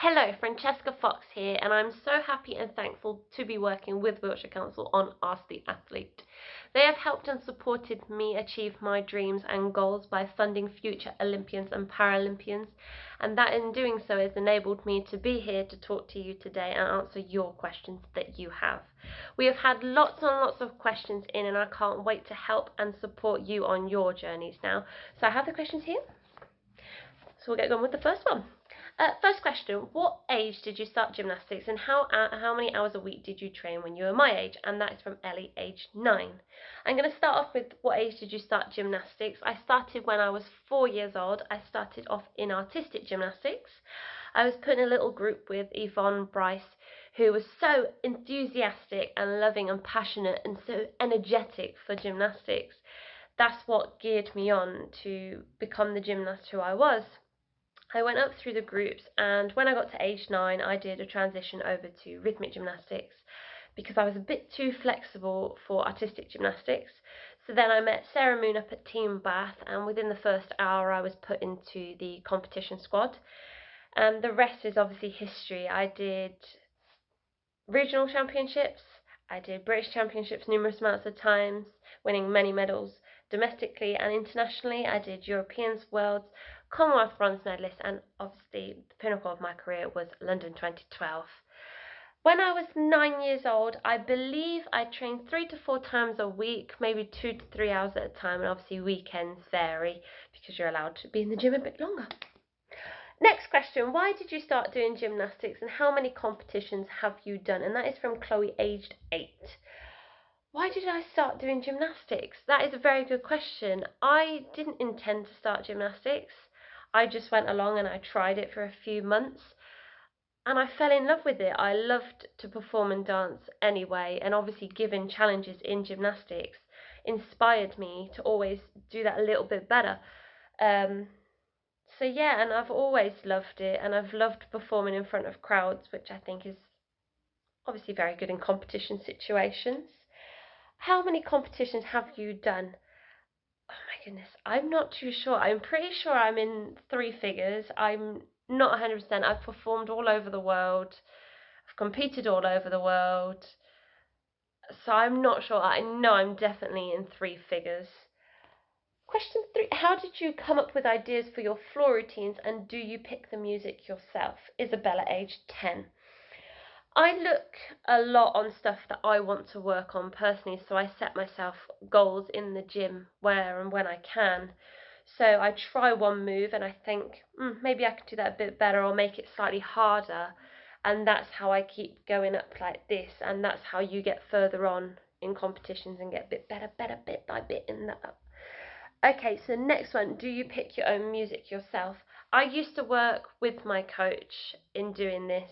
Hello, Francesca Fox here, and I'm so happy and thankful to be working with Wiltshire Council on Ask the Athlete. They have helped and supported me achieve my dreams and goals by funding future Olympians and Paralympians, and that in doing so has enabled me to be here to talk to you today and answer your questions that you have. We have had lots and lots of questions in, and I can't wait to help and support you on your journeys now. So I have the questions here, so we'll get going with the first one. First question, what age did you start gymnastics, and how many hours a week did you train when you were my age? And that is from Ellie, age 9. I'm going to start off with what age did you start gymnastics. I started when I was 4 years old. I started off in artistic gymnastics. I was put in a little group with Yvonne Bryce, who was so enthusiastic and loving and passionate and so energetic for gymnastics. That's what geared me on to become the gymnast who I was. I went up through the groups, and when I got to age 9 I did a transition over to rhythmic gymnastics because I was a bit too flexible for artistic gymnastics. So then I met Sarah Moon up at Team Bath, and within the first hour I was put into the competition squad, and the rest is obviously history. I did regional championships, I did British championships numerous amounts of times, winning many medals domestically and internationally. I did Europeans, Worlds, Commonwealth Bronze medalist, and obviously the pinnacle of my career was London 2012. When I was 9 years old, I believe I trained 3 to 4 times a week, maybe 2 to 3 hours at a time, and obviously weekends vary because you're allowed to be in the gym a bit longer. Next question, why did you start doing gymnastics, and how many competitions have you done? And that is from Chloe, aged 8. Why did I start doing gymnastics? That is a very good question. I didn't intend to start gymnastics. I just went along and I tried it for a few months, and I fell in love with it. I loved to perform and dance anyway, and obviously given challenges in gymnastics inspired me to always do that a little bit better. So yeah, and I've always loved it, and I've loved performing in front of crowds, which I think is obviously very good in competition situations. How many competitions have you done? Oh my goodness, I'm not too sure. I'm pretty sure I'm in 3 figures. I'm not 100%. I've performed all over the world. I've competed all over the world. So I'm not sure. I know I'm definitely in 3 figures. Question 3. How did you come up with ideas for your floor routines, and do you pick the music yourself? Isabella, age 10. I look a lot on stuff that I want to work on personally, so I set myself goals in the gym where and when I can. So I try one move and I think, maybe I could do that a bit better or make it slightly harder, and that's how I keep going up like this, and that's how you get further on in competitions and get a bit better bit by bit in that. Okay, so next one, do you pick your own music yourself? I used to work with my coach in doing this.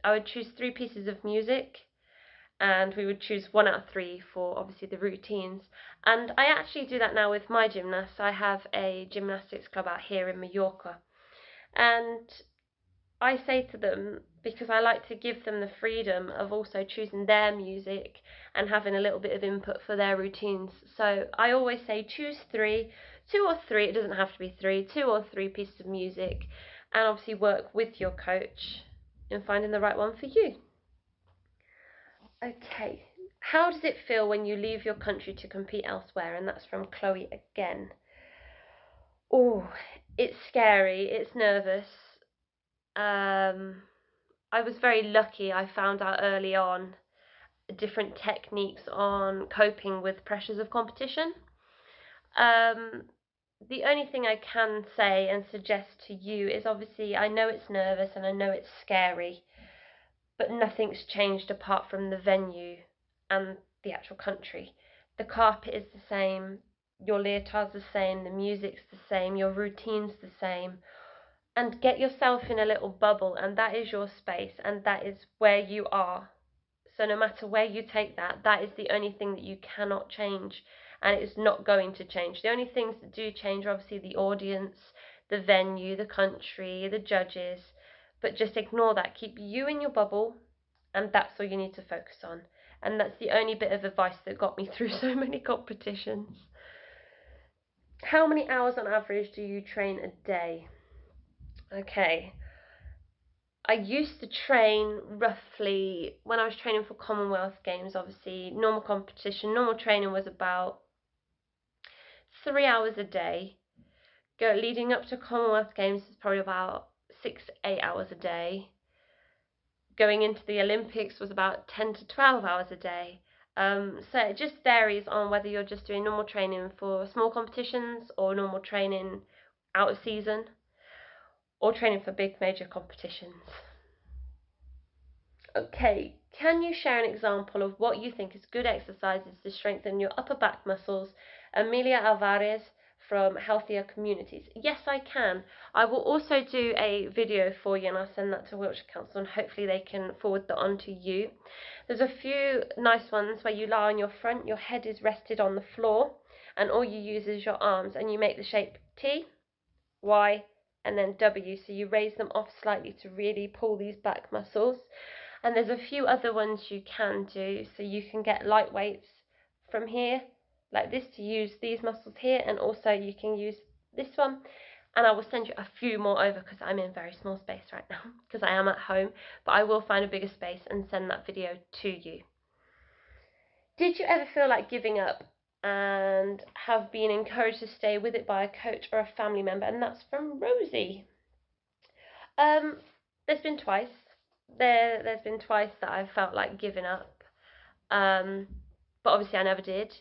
I would choose 3 pieces of music, and we would choose 1 out of 3 for obviously the routines. And I actually do that now with my gymnasts. I have a gymnastics club out here in Mallorca, and I say to them, because I like to give them the freedom of also choosing their music and having a little bit of input for their routines. So I always say choose 3, 2 or 3, it doesn't have to be 3, 2 or 3 pieces of music, and obviously work with your coach in finding the right one for you. Okay, how does it feel when you leave your country to compete elsewhere? And that's from Chloe again. Oh, it's scary, it's nervous. I was very lucky. I found out early on different techniques on coping with pressures of competition. The only thing I can say and suggest to you is, obviously I know it's nervous and I know it's scary, but nothing's changed apart from the venue and the actual country. The carpet is the same, your leotard's the same, the music's the same, your routine's the same. And get yourself in a little bubble, and that is your space, and that is where you are. So no matter where you take that, that is the only thing that you cannot change, and it's not going to change. The only things that do change are obviously the audience, the venue, the country, the judges, but just ignore that. Keep you in your bubble, and that's all you need to focus on. And that's the only bit of advice that got me through so many competitions. How many hours on average do you train a day? Okay, I used to train roughly, when I was training for Commonwealth Games, obviously, normal competition, normal training was about 3 hours a day. Leading up to Commonwealth Games was probably about 6 to 8 hours a day. Going into the Olympics was about 10 to 12 hours a day. So it just varies on whether you're just doing normal training for small competitions or normal training out of season or training for big major competitions. Okay, can you share an example of what you think is good exercises to strengthen your upper back muscles? Amelia Alvarez from Healthier Communities. Yes, I can. I will also do a video for you and I'll send that to Wiltshire Council and hopefully they can forward that on to you. There's a few nice ones where you lie on your front, your head is rested on the floor and all you use is your arms and you make the shape T, Y and then W, so you raise them off slightly to really pull these back muscles. And there's a few other ones you can do, so you can get light weights from here like this to use these muscles here, and also you can use this one, and I will send you a few more over because I'm in very small space right now because I am at home, but I will find a bigger space and send that video to you. Did you ever feel like giving up and have been encouraged to stay with it by a coach or a family member? And that's from Rosie. There's been twice. There's been twice that I've felt like giving up, but obviously I never did.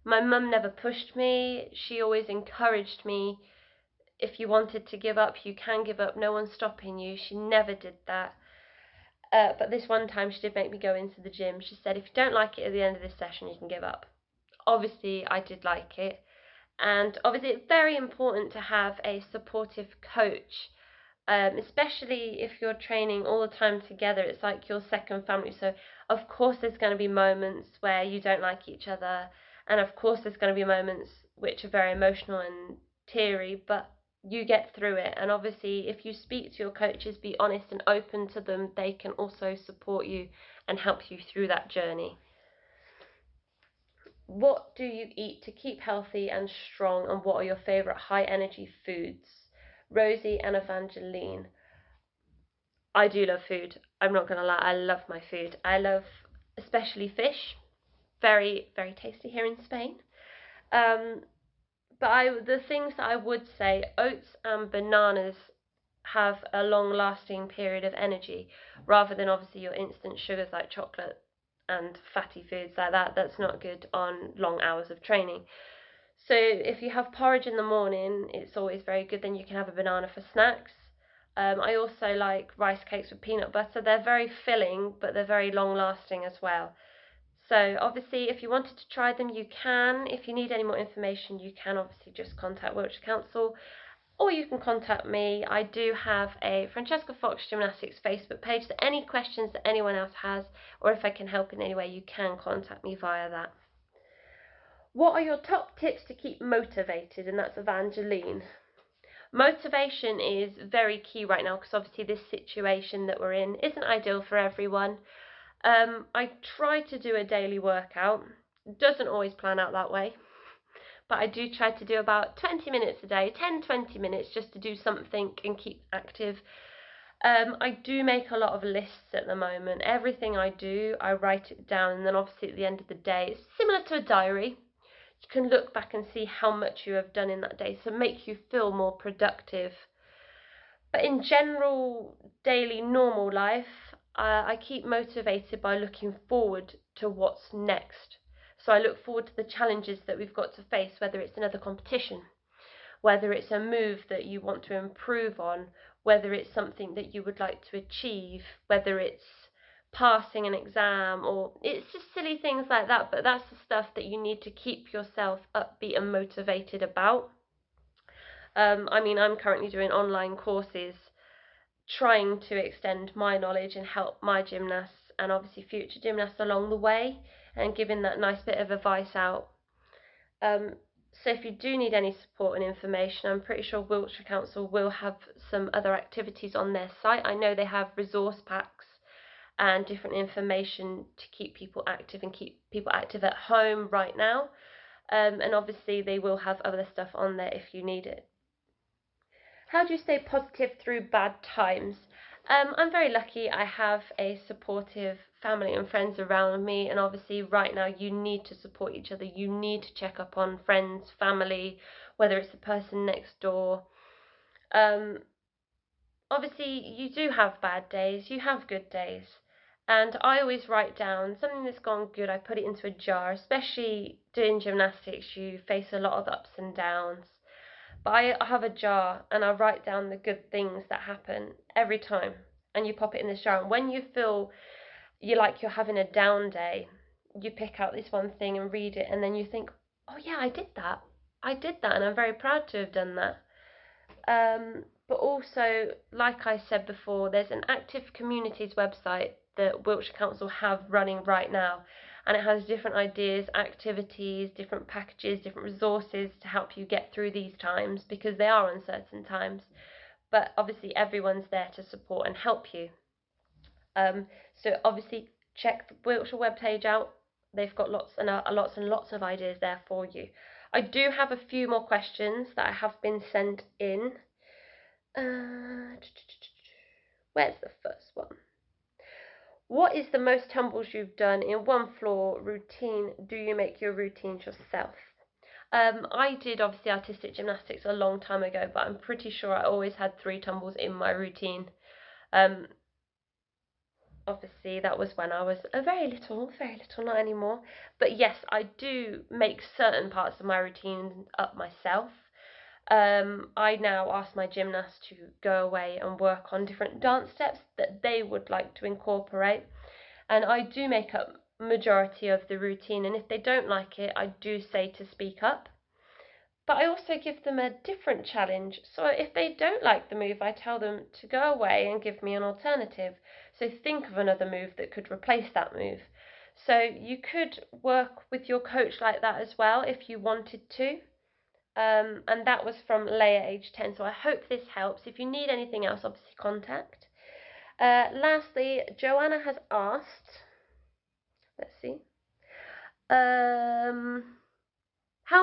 My mum never pushed me. She always encouraged me. If you wanted to give up, you can give up. No one's stopping you. She never did that. But this one time she did make me go into the gym. She said, if you don't like it at the end of this session, you can give up. Obviously, I did like it. And obviously, it's very important to have a supportive coach. Especially if you're training all the time together, it's like your second family. So of course there's going to be moments where you don't like each other, and of course there's going to be moments which are very emotional and teary, but you get through it. And obviously if you speak to your coaches, be honest and open to them, they can also support you and help you through that journey. What do you eat to keep healthy and strong, and what are your favourite high energy foods? Rosie and Evangeline. I do love food. I'm not going to lie, I love my food. I love especially fish. Very, very tasty here in Spain. But the things that I would say, oats and bananas have a long-lasting period of energy, rather than obviously your instant sugars like chocolate and fatty foods like that. That's not good on long hours of training. So if you have porridge in the morning, it's always very good. Then you can have a banana for snacks. I also like rice cakes with peanut butter. They're very filling, but they're very long lasting as well. So obviously if you wanted to try them, you can. If you need any more information, you can obviously just contact Wiltshire Council, or you can contact me. I do have a Francesca Fox Gymnastics Facebook page, so any questions that anyone else has, or if I can help in any way, you can contact me via that. What are your top tips to keep motivated? And that's Evangeline. Motivation is very key right now because obviously this situation that we're in isn't ideal for everyone. I try to do a daily workout. It doesn't always plan out that way, but I do try to do about 20 minutes a day, 10-20 minutes, just to do something and keep active. I do make a lot of lists at the moment. Everything I do, I write it down, and then obviously at the end of the day, it's similar to a diary. You can look back and see how much you have done in that day, so make you feel more productive. But in general, daily normal life, I keep motivated by looking forward to what's next. So I look forward to the challenges that we've got to face, whether it's another competition, whether it's a move that you want to improve on, whether it's something that you would like to achieve, whether it's passing an exam, or it's just silly things like that. But that's the stuff that you need to keep yourself upbeat and motivated about. I mean, I'm currently doing online courses, trying to extend my knowledge and help my gymnasts and obviously future gymnasts along the way, and giving that nice bit of advice out. So if you do need any support and information, I'm pretty sure Wiltshire Council will have some other activities on their site. I know they have resource packs and different information to keep people active and keep people active at home right now. And obviously they will have other stuff on there if you need it. How do you stay positive through bad times? I'm very lucky. I have a supportive family and friends around me, and obviously right now you need to support each other. You need to check up on friends, family, whether it's the person next door. Um, Obviously you do have bad days, you have good days. And I always write down something that's gone good, I put it into a jar, especially doing gymnastics, you face a lot of ups and downs. But I have a jar and I write down the good things that happen every time. And you pop it in this jar. And when you feel you're having a down day, you pick out this one thing and read it, and then you think, oh yeah, I did that. I did that, and I'm very proud to have done that. But also, like I said before, there's an active communities website that Wiltshire Council have running right now, and it has different ideas, activities, different packages, different resources to help you get through these times, because they are uncertain times. But obviously everyone's there to support and help you. So obviously check the Wiltshire webpage out. They've got lots and lots of ideas there for you. I do have a few more questions that have been sent in. Where's the first one? What is the most tumbles you've done in one floor routine? Do you make your routines yourself? I did obviously artistic gymnastics a long time ago, but I'm pretty sure I always had 3 tumbles in my routine. Obviously that was when I was a very little, not anymore. But yes, I do make certain parts of my routine up myself. I now ask my gymnast to go away and work on different dance steps that they would like to incorporate, and I do make up majority of the routine, and if they don't like it, I do say to speak up. But I also give them a different challenge. So if they don't like the move, I tell them to go away and give me an alternative. So think of another move that could replace that move. So you could work with your coach like that as well if you wanted to. And that was from Leia, age 10. So I hope this helps. If you need anything else, obviously contact. Lastly, Joanna has asked, let's see, how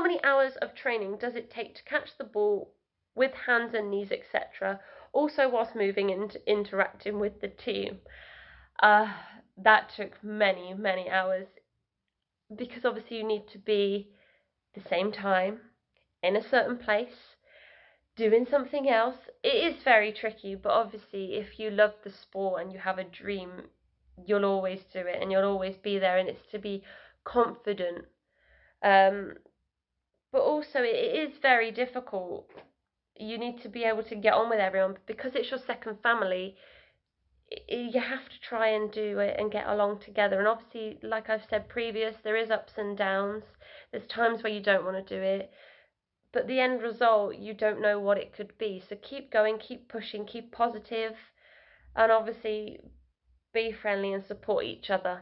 many hours of training does it take to catch the ball with hands and knees, etc., also whilst moving and interacting with the team? That took many, many hours, because obviously you need to be the same time in a certain place doing something else. It is very tricky, but obviously if you love the sport and you have a dream, you'll always do it and you'll always be there, and it's to be confident. But also it is very difficult. You need to be able to get on with everyone, because it's your second family. You have to try and do it and get along together, and obviously, like I've said previous, there is ups and downs. There's times where you don't want to do it, but the end result, you don't know what it could be. So keep going, keep pushing, keep positive, and obviously be friendly and support each other.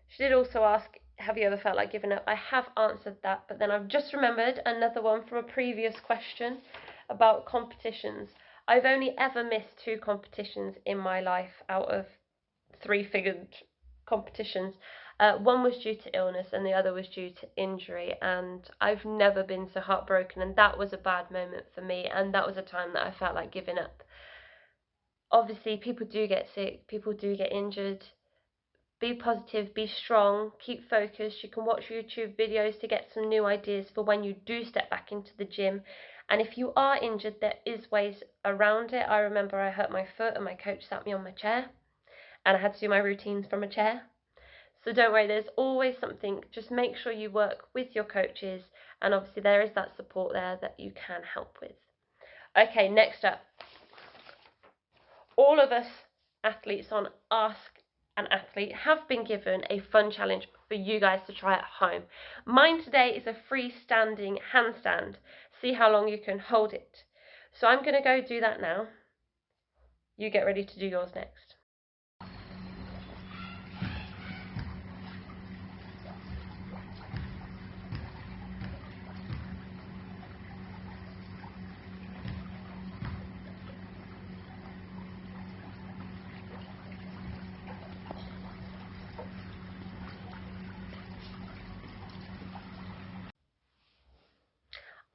She did also ask, have you ever felt like giving up? I have answered that, but then I've just remembered another one from a previous question about competitions. I've only ever missed 2 competitions in my life out of 3-figured competitions. One was due to illness and the other was due to injury, and I've never been so heartbroken, and that was a bad moment for me, and that was a time that I felt like giving up. Obviously people do get sick, people do get injured. Be positive, be strong, keep focused. You can watch YouTube videos to get some new ideas for when you do step back into the gym. And if you are injured, there is ways around it. I remember I hurt my foot and my coach sat me on my chair and I had to do my routines from a chair. So don't worry, there's always something. Just make sure you work with your coaches, and obviously there is that support there that you can help with. Okay, next up. All of us athletes on Ask an Athlete have been given a fun challenge for you guys to try at home. Mine today is a freestanding handstand. See how long you can hold it. So I'm going to go do that now. You get ready to do yours next.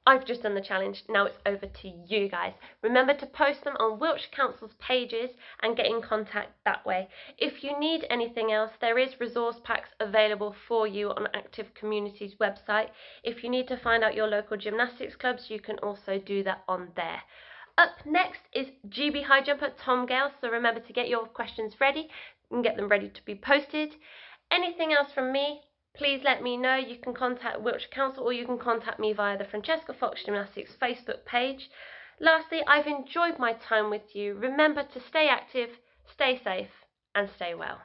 I've just done the challenge, now it's over to you guys. Remember to post them on Wiltshire Council's pages and get in contact that way. If you need anything else, there is resource packs available for you on Active Community's website. If you need to find out your local gymnastics clubs, you can also do that on there. Up next is GB high jumper Tom Gale, so remember to get your questions ready and get them ready to be posted. Anything else from me, please let me know. You can contact Wiltshire Council or you can contact me via the Francesca Fox Gymnastics Facebook page. Lastly, I've enjoyed my time with you. Remember to stay active, stay safe and stay well.